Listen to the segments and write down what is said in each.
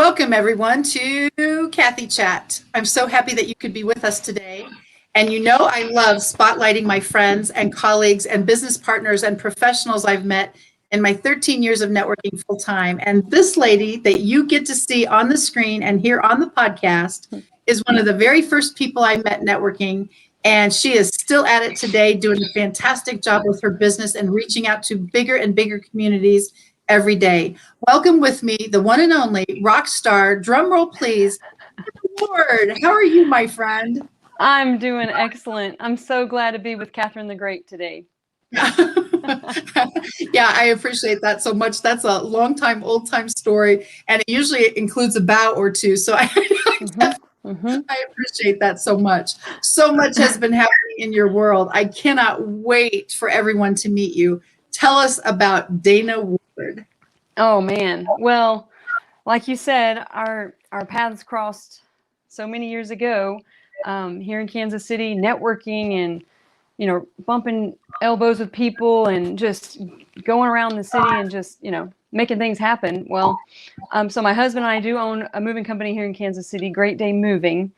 Welcome, everyone, to Cathy Chat. I'm so happy that you could be with us today. I'm so happy that you could be with us today. And you know, I love spotlighting my friends and colleagues and business partners and professionals I've met in my 13 years of networking full time. And this lady that you get to see on the screen and hear on the podcast is one of the very first people I met networking. And she is still at it today, doing a fantastic job with her business and reaching out to bigger and bigger communities every day. Welcome with me, the one and only rock star, drum roll please, Lord. How are you, my friend? I'm doing excellent. I'm so glad to be with Catherine the Great today. Yeah, I appreciate that so much. That's a long time, old time story, and it usually includes a bow or two. So I appreciate that so much. So much has been happening in your world. I cannot wait for everyone to meet you. Tell us about Dana Woodward. Oh man. Well, like you said, our paths crossed so many years ago here in Kansas City, networking and bumping elbows with people and just going around the city and just making things happen. Well, so my husband and I do own a moving company here in Kansas City, Great Day Moving.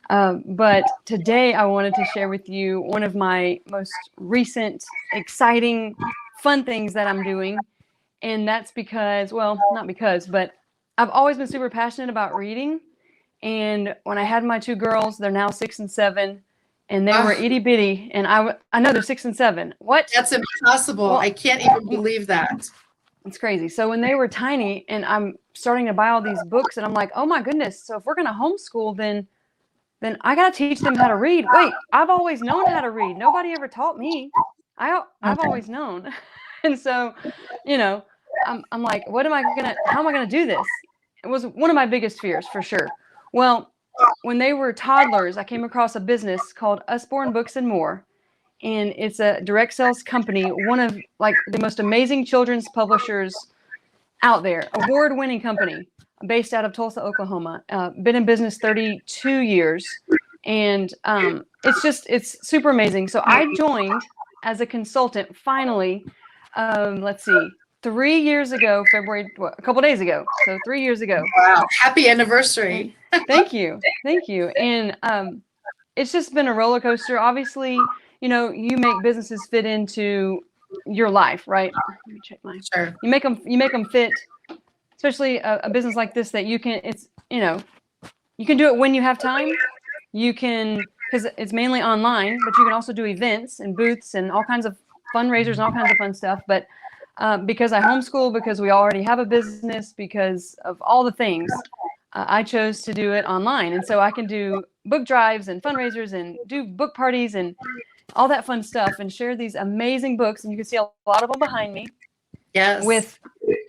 But today I wanted to share with you one of my most recent, exciting, fun things that I'm doing. And that's because, well, not because, but I've always been super passionate about reading. And when I had my two girls, they're now 6 and 7, and they were itty bitty. And I know they're 6 and 7. What? That's impossible. Well, I can't even believe that. It's crazy. So when they were tiny and I'm starting to buy all these books and I'm like, oh my goodness. So if we're going to homeschool, then I got to teach them how to read. Wait, I've always known how to read. Nobody ever taught me. I've always known. And so, I'm like, how am I going to do this? It was one of my biggest fears for sure. Well, when they were toddlers, I came across a business called Usborne Books and More. And it's a direct sales company, one of like the most amazing children's publishers out there, award-winning company based out of Tulsa, Oklahoma. Been in business 32 years. And it's super amazing. So I joined as a consultant finally, 3 years ago, February, a couple days ago. So 3 years ago. Wow. Happy anniversary. Thank you. Thank you. And it's just been a roller coaster. Obviously, you make businesses fit into your life, right? Let me check mine. Sure. You make them fit, especially a business like this that you can do it when you have time. You can, because it's mainly online, but you can also do events and booths and all kinds of fundraisers and all kinds of fun stuff. But because I homeschool, because we already have a business, because of all the things, I chose to do it online. And so I can do book drives and fundraisers and do book parties and all that fun stuff and share these amazing books. And you can see a lot of them behind me. Yes. With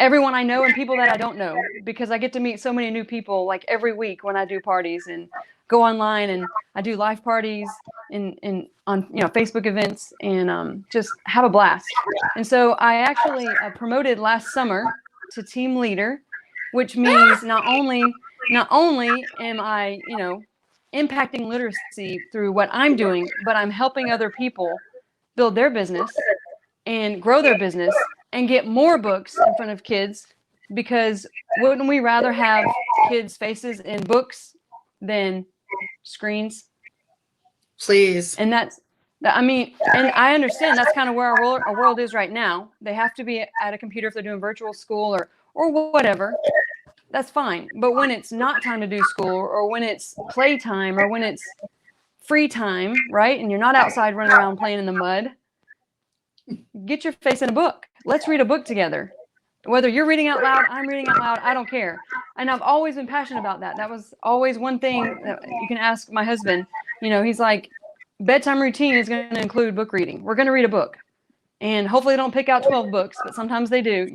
everyone I know and people that I don't know, because I get to meet so many new people like every week when I do parties and go online, and I do live parties on Facebook events and just have a blast. And so I actually promoted last summer to team leader, which means not only am I impacting literacy through what I'm doing, but I'm helping other people build their business and grow their business and get more books in front of kids, because wouldn't we rather have kids' faces in books than screens? Please. And and I understand that's kind of where our world is right now. They have to be at a computer if they're doing virtual school or whatever. That's fine. But when it's not time to do school, or when it's playtime, or when it's free time, right? And you're not outside running around playing in the mud, get your face in a book. Let's read a book together. Whether you're reading out loud, I'm reading out loud, I don't care. And I've always been passionate about that. That was always one thing that you can ask my husband. He's like, bedtime routine is going to include book reading. We're going to read a book. And hopefully they don't pick out 12 books, but sometimes they do,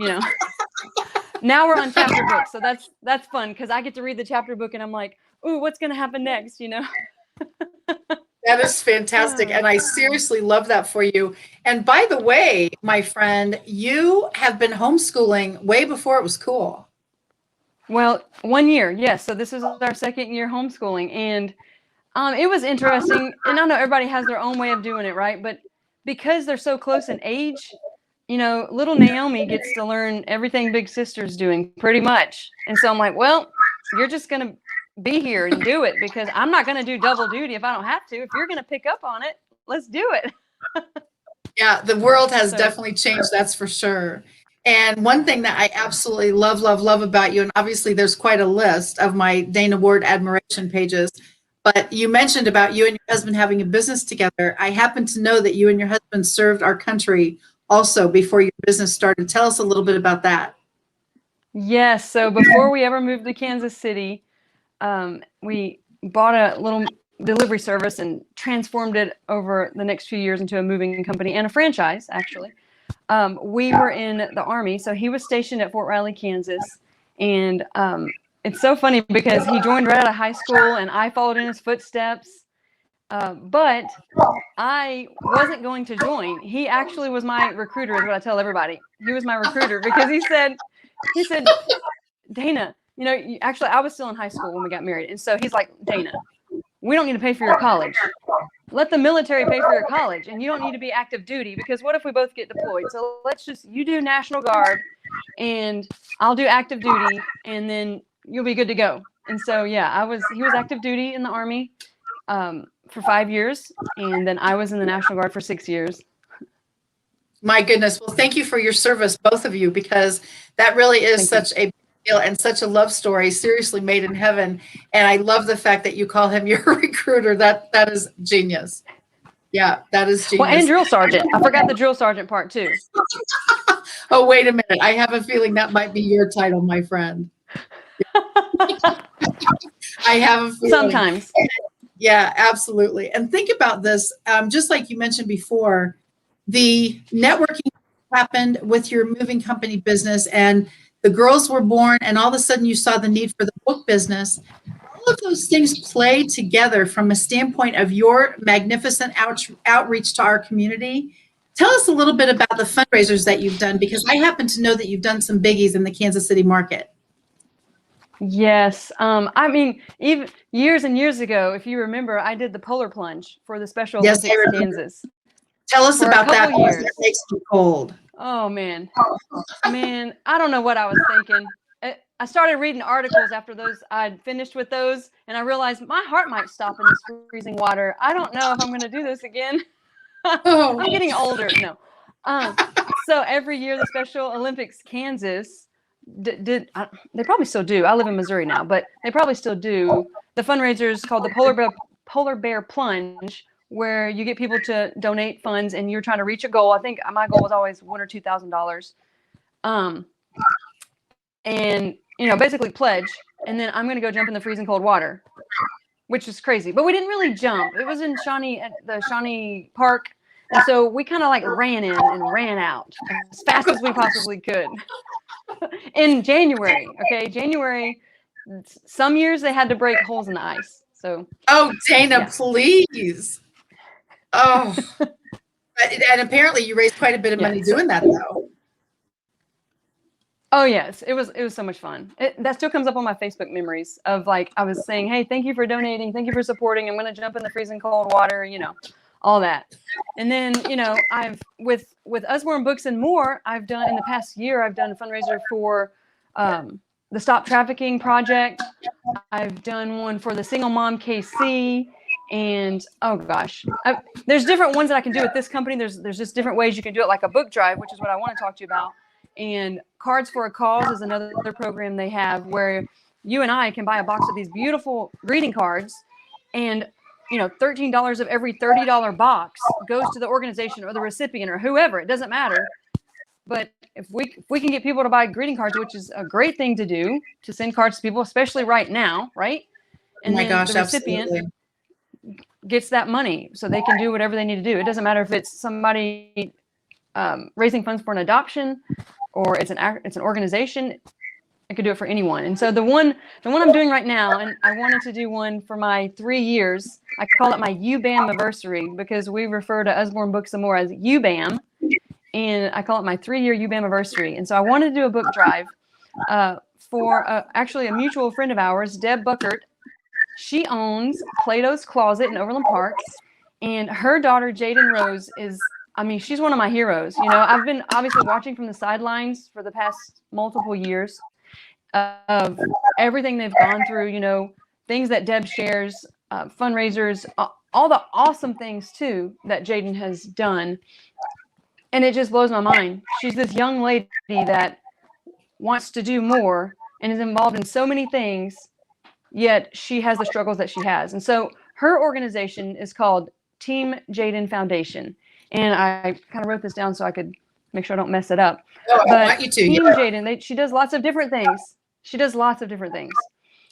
Now we're on chapter books. So that's fun, because I get to read the chapter book and I'm like, ooh, what's going to happen next, That is fantastic. And I seriously love that for you. And by the way, my friend, you have been homeschooling way before it was cool. Well, 1 year. Yes. So this is our second year homeschooling. And it was interesting. And I know everybody has their own way of doing it, right? But because they're so close in age, little Naomi gets to learn everything big sister's doing pretty much. And so I'm like, well, you're just going to be here and do it because I'm not going to do double duty if I don't have to. If you're going to pick up on it, let's do it. Yeah, the world has definitely changed, that's for sure. And one thing that I absolutely love, love, love about you, and obviously there's quite a list of my Dana Ward admiration pages, but you mentioned about you and your husband having a business together. I happen to know that you and your husband served our country also before your business started. Tell us a little bit about that. Yes. So before we ever moved to Kansas City, we bought a little delivery service and transformed it over the next few years into a moving company and a franchise, actually. We were in the Army, so he was stationed at Fort Riley, Kansas. And it's so funny because he joined right out of high school and I followed in his footsteps. But I wasn't going to join. He actually was my recruiter, is what I tell everybody. He was my recruiter because he said, Dana, actually I was still in high school when we got married. And so he's like, Dana, we don't need to pay for your college. Let the military pay for your college, and you don't need to be active duty because what if we both get deployed? So you do National Guard and I'll do active duty and then you'll be good to go. And so, yeah, he was active duty in the Army for 5 years. And then I was in the National Guard for 6 years. My goodness. Well, thank you for your service, both of you, because that really is such a deal and such a love story, seriously made in heaven. And I love the fact that you call him your recruiter. That is genius. Yeah, that is genius. Well, and drill sergeant. I forgot the drill sergeant part too. Oh, wait a minute. I have a feeling that might be your title, my friend. I have a feeling. Sometimes. Yeah, absolutely. And think about this, just like you mentioned before, the networking happened with your moving company business and the girls were born and all of a sudden you saw the need for the book business. All of those things play together from a standpoint of your magnificent outreach to our community. Tell us a little bit about the fundraisers that you've done, because I happen to know that you've done some biggies in the Kansas City market. Yes. I mean, even years and years ago, if you remember, I did the polar plunge for the Special Olympics in Kansas. Tell us about that. That makes me cold. Oh, man. Man, I don't know what I was thinking. I started reading articles after I'd finished with those, and I realized my heart might stop in this freezing water. I don't know if I'm going to do this again. I'm getting older. No. So every year, the Special Olympics Kansas they probably still do. I live in Missouri now, but they probably still do the fundraisers called the Polar Bear Plunge, where you get people to donate funds and you're trying to reach a goal. I think my goal was always $1,000 or $2,000. And basically pledge, and then I'm going to go jump in the freezing cold water, which is crazy. But we didn't really jump. It was in the Shawnee Park. And so we kind of like ran in and ran out as fast as we possibly could. In January, okay? January, some years they had to break holes in the ice. So. Oh, Dana, please. Oh. And apparently you raised quite a bit of money doing that, though. Oh, yes. It was so much fun. That still comes up on my Facebook memories of like, I was saying, hey, thank you for donating. Thank you for supporting. I'm going to jump in the freezing cold water, all that. And then, I've with Usborne Books and More, I've done in the past year, I've done a fundraiser for the Stop Trafficking Project. I've done one for the Single Mom KC. And oh gosh, there's different ones that I can do with this company. There's just different ways you can do it, like a book drive, which is what I want to talk to you about. And Cards for a Cause is another program they have where you and I can buy a box of these beautiful greeting cards, and $13 of every $30 box goes to the organization or the recipient or whoever. It doesn't matter. But if we can get people to buy greeting cards, which is a great thing to do, to send cards to people, especially right now, right? And the recipient absolutely gets that money so they can do whatever they need to do. It doesn't matter if it's somebody raising funds for an adoption or it's an organization. I could do it for anyone. And so the one I'm doing right now, and I wanted to do one for my 3 years. I call it my UBAM anniversary because we refer to Usborne Books and More as UBAM, and I call it my 3-year UBAM anniversary. And so I wanted to do a book drive for actually a mutual friend of ours, Deb Buckert. She owns Plato's Closet in Overland Park, and her daughter Jaden Rose she's one of my heroes. I've been obviously watching from the sidelines for the past multiple years. of everything they've gone through, you know, things that Deb shares, fundraisers, all the awesome things too that Jaden has done. And it just blows my mind. She's this young lady that wants to do more and is involved in so many things, yet she has the struggles that she has. And so her organization is called Team Jaden Foundation. And I kind of wrote this down so I could make sure I don't mess it up. Oh, But I want you to. Team Yeah. Jaden, she does lots of different things. She does lots of different things.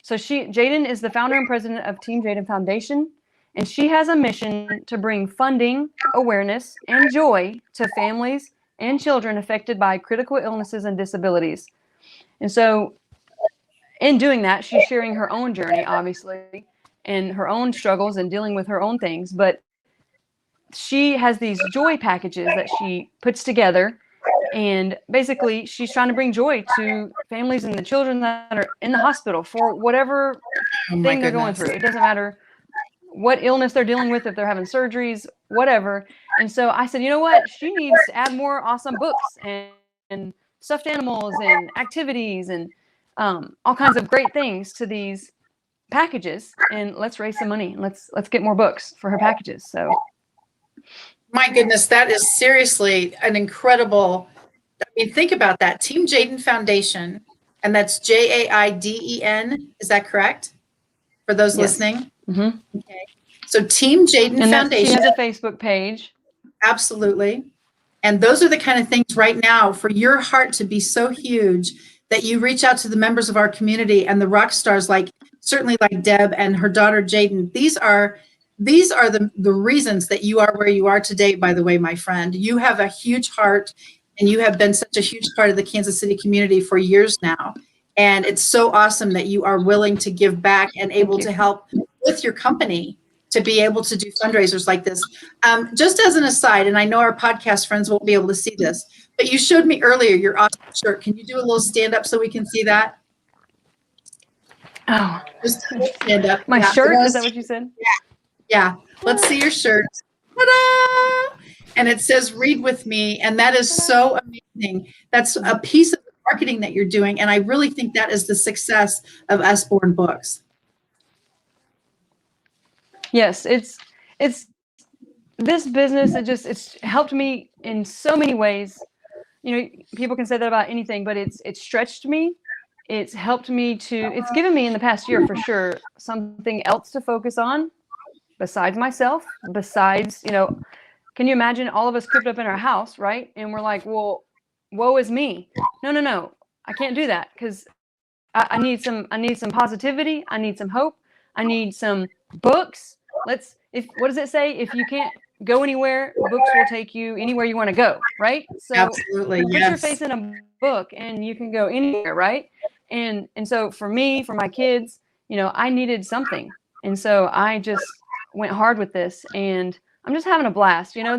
So Jaden is the founder and president of Team Jaden Foundation, and she has a mission to bring funding, awareness, and joy to families and children affected by critical illnesses and disabilities. And so in doing that, she's sharing her own journey, obviously, and her own struggles and dealing with her own things. But she has these joy packages that she puts together. And basically, she's trying to bring joy to families and the children that are in the hospital for whatever thing they're going through. It doesn't matter what illness they're dealing with, if they're having surgeries, whatever. And so I said, you know what? She needs to add more awesome books and stuffed animals and activities and all kinds of great things to these packages. And let's raise some money. Let's get more books for her packages. So, my goodness, that is seriously an incredible. I mean, think about that. Team Jaden Foundation, and that's Jaiden. Is that correct? For those listening? Mm-hmm. Okay. So Team Jaden Foundation. She has a Facebook page. Absolutely. And those are the kind of things right now for your heart to be so huge that you reach out to the members of our community and the rock stars, like certainly like Deb and her daughter Jaden. These are the reasons that you are where you are today, by the way, my friend. You have a huge heart, and you have been such a huge part of the Kansas City community for years now. And it's so awesome that you are willing to give back and able to help with your company to be able to do fundraisers like this. Just as an aside, and I know our podcast friends won't be able to see this, but you showed me earlier your awesome shirt. Can you do a little stand up so we can see that? Oh, just stand up. My shirt? Is that what you said? Yeah. Let's see your shirt. Ta-da! And it says "Read with me," and that is so amazing. That's a piece of marketing that you're doing, and I really think that is the success of Usborne Books. Yes, it's this business. It's helped me in so many ways. You know, people can say that about anything, but it's stretched me. It's helped me it's given me in the past year for sure something else to focus on besides myself, besides, you know, can you imagine all of us cooped up in our house, right? And we're like, well, woe is me. No. I can't do that because I need some positivity. I need some hope. I need some books. What does it say? If you can't go anywhere, books will take you anywhere you want to go, right? So absolutely, put your face in a book and you can go anywhere, right? And so for me, for my kids, you know, I needed something. And so I just went hard with this, and I'm just having a blast. You know,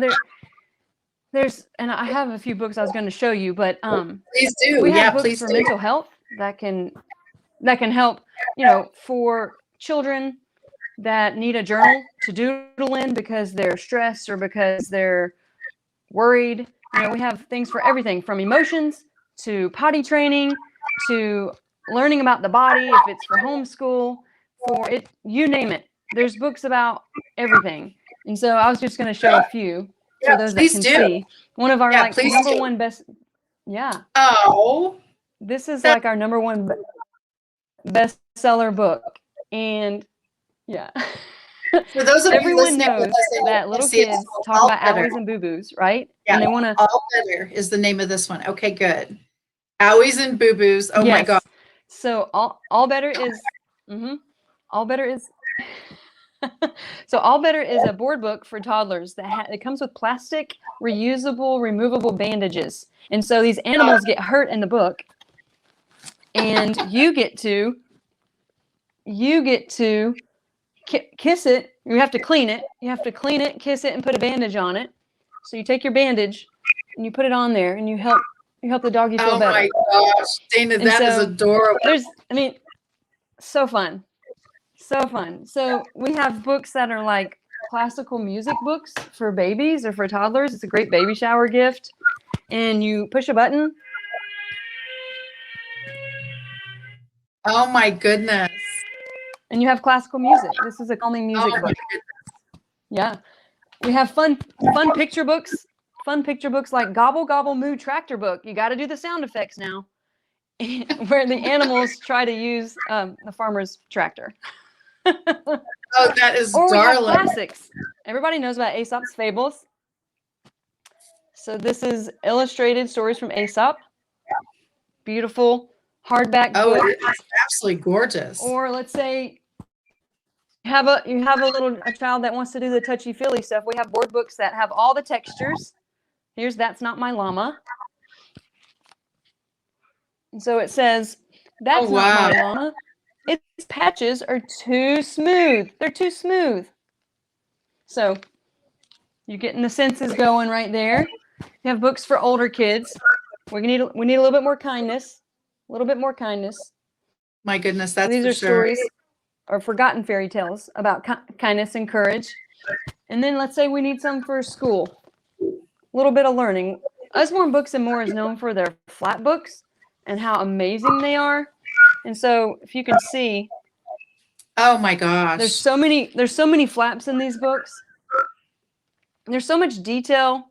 there's and I have a few books I was going to show you, but please do. We have books please for do. mental health that can help, you know, for children that need a journal to doodle in because they're stressed or because they're worried. You know, we have things for everything from emotions to potty training to learning about the body, if it's for homeschool, for it, you name it. There's books about everything. And so I was just going to show a few for those that can see. One of our number one best. Yeah. Oh. This is like our number one bestseller book. And yeah. For those of everyone knows that little kids talk about owies and boo-boos, right? Yeah. And they want to. All Better is the name of this one. Okay, good. Owies and boo-boos. Oh my God. So all better is. All Better is. So All Better is a board book for toddlers that it comes with plastic, reusable, removable bandages. And so these animals get hurt in the book, and you get to kiss it. You have to clean it. You have to clean it, kiss it, and put a bandage on it. So you take your bandage and you put it on there, and you help the doggy feel better. Oh my gosh, Dana, that is adorable. So fun. So fun. So we have books that are like classical music books for babies or for toddlers. It's a great baby shower gift. And you push a button Oh my goodness. And you have classical music. This is a calming music Oh my book. Yeah. We have fun picture books. Fun picture books like Gobble Gobble Moo Tractor Book. You got to do the sound effects now. Where the animals try to use the farmer's tractor. Oh, that is Or we have darling. classics. Everybody knows about Aesop's Fables. So this is illustrated stories from Aesop. Beautiful hardback Oh, book. it's absolutely gorgeous. Or let's say you have a child that wants to do the touchy-feely stuff. We have board books that have all the textures. Here's That's Not My Llama. And so it says, that's not my llama. Its patches are too smooth. They're too smooth. So you're getting the senses going right there. You have books for older kids. We need a little bit more kindness. A little bit more kindness. My goodness, that's These for are sure. stories or forgotten fairy tales about kindness and courage. And then let's say we need some for school. A little bit of learning. Usborne Books and More is known for their flat books and how amazing they are. And so if you can see, oh my gosh, there's so many flaps in these books. There's so much detail.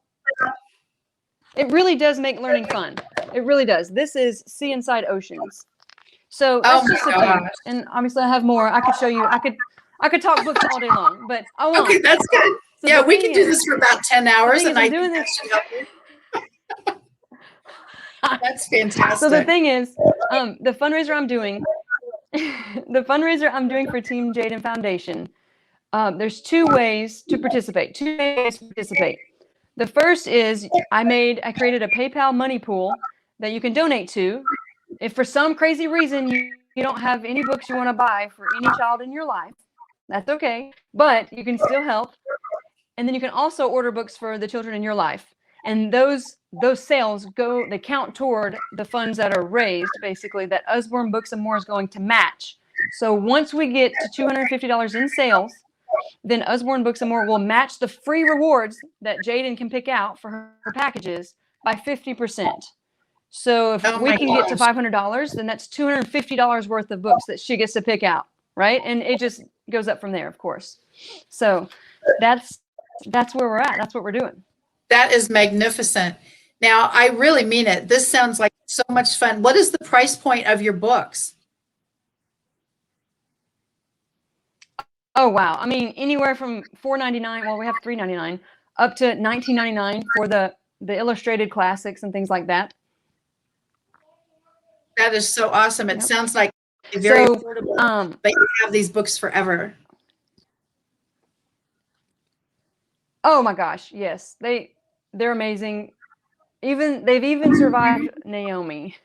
It really does make learning fun. It really does. This is Sea Inside Oceans. So that's just a few. And obviously I have more. I could show you. I could talk books all day long, but I won't. Okay, that's good. So yeah, we can do this for about 10 hours, and I'm doing this. That's fantastic. So the thing is, the fundraiser I'm doing, for Team Jaden Foundation, there's two ways to participate. The first is I created a PayPal money pool that you can donate to. If for some crazy reason you don't have any books you want to buy for any child in your life, that's okay, but you can still help. And then you can also order books for the children in your life. And those sales they count toward the funds that are raised, basically, that Usborne Books and More is going to match. So once we get to $250 in sales, then Usborne Books and More will match the free rewards that Jaden can pick out for her packages by 50%. So if we can get to $500, then that's $250 worth of books that she gets to pick out, right? And it just goes up from there, of course. So that's where we're at. That's what we're doing. That is magnificent. Now, I really mean it. This sounds like so much fun. What is the price point of your books? Oh, wow. I mean, anywhere from $4.99, well, we have $3.99, up to $19.99 for the illustrated classics and things like that. That is so awesome. It sounds like very affordable, but you have these books forever. Oh my gosh, yes. They're amazing. They've even survived Naomi.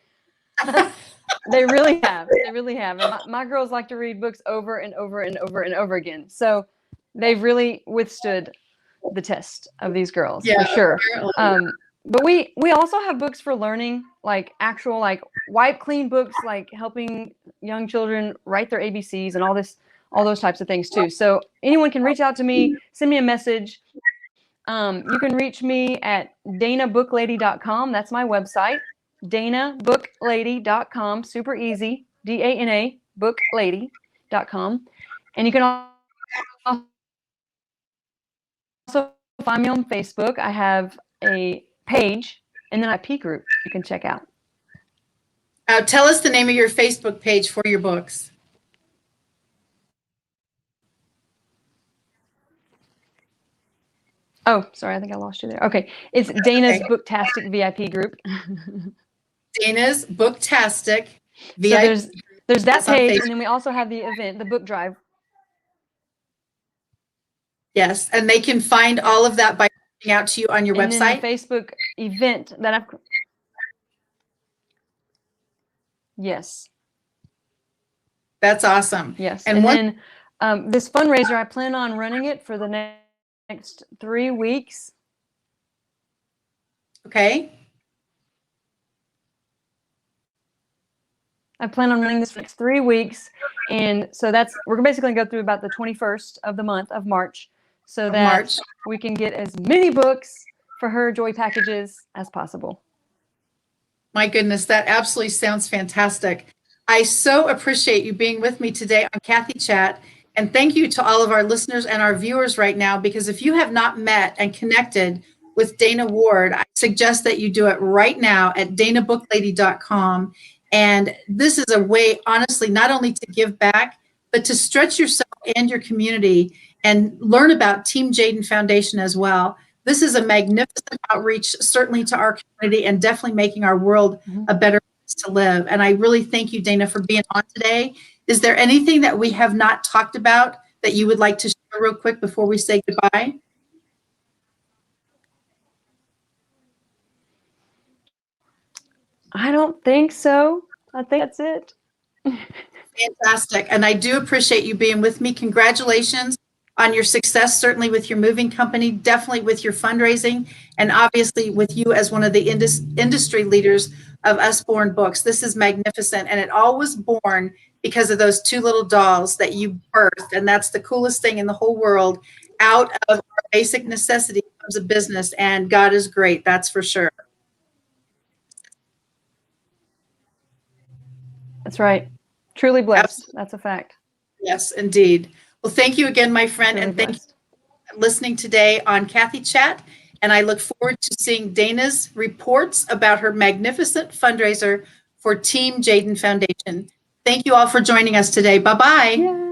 They really have. And my girls like to read books over and over and over and over again. So they've really withstood the test of these girls, for sure. But we also have books for learning, like actual wipe clean books, like helping young children write their ABCs and all those types of things too. So anyone can reach out to me, send me a message. You can reach me at danabooklady.com. That's my website, danabooklady.com. Super easy, DANA booklady.com. And you can also find me on Facebook. I have a page and then a IP group you can check out. Tell us the name of your Facebook page for your books. Oh, sorry, I think I lost you there. Okay, it's Dana's Booktastic VIP group. Dana's Booktastic VIP. So there's that page, and then we also have the event, the book drive. Yes, and they can find all of that by reaching out to you on your website. And then the Facebook event that I've. Yes. That's awesome. Yes, and then this fundraiser, I plan on running it for the next 3 weeks. Okay. I plan on running this for the next 3 weeks. And so we're basically going to go through about the 21st of the month of March so that we can get as many books for her joy packages as possible. My goodness, that absolutely sounds fantastic. I so appreciate you being with me today on Cathy Chat. And thank you to all of our listeners and our viewers right now, because if you have not met and connected with Dana Ward, I suggest that you do it right now at danabooklady.com. And this is a way, honestly, not only to give back, but to stretch yourself and your community and learn about Team Jaden Foundation as well. This is a magnificent outreach, certainly to our community, and definitely making our world a better to live. And I really thank you, Dana, for being on today. Is there anything that we have not talked about that you would like to share real quick before we say goodbye? I don't think so. I think that's it. Fantastic. And I do appreciate you being with me. Congratulations on your success, certainly with your moving company, definitely with your fundraising, and obviously with you as one of the industry leaders of Usborne Books. This is magnificent. And it all was born because of those two little dolls that you birthed. And that's the coolest thing in the whole world. Out of our basic necessity comes a business, and God is great. That's for sure. That's right. Truly blessed. That's a fact. Yes, indeed. Well, thank you again, my friend. Truly And thank you blessed. for listening today on Cathy Chat. And I look forward to seeing Dana's reports about her magnificent fundraiser for Team Jaden Foundation. Thank you all for joining us today. Bye-bye. Yay.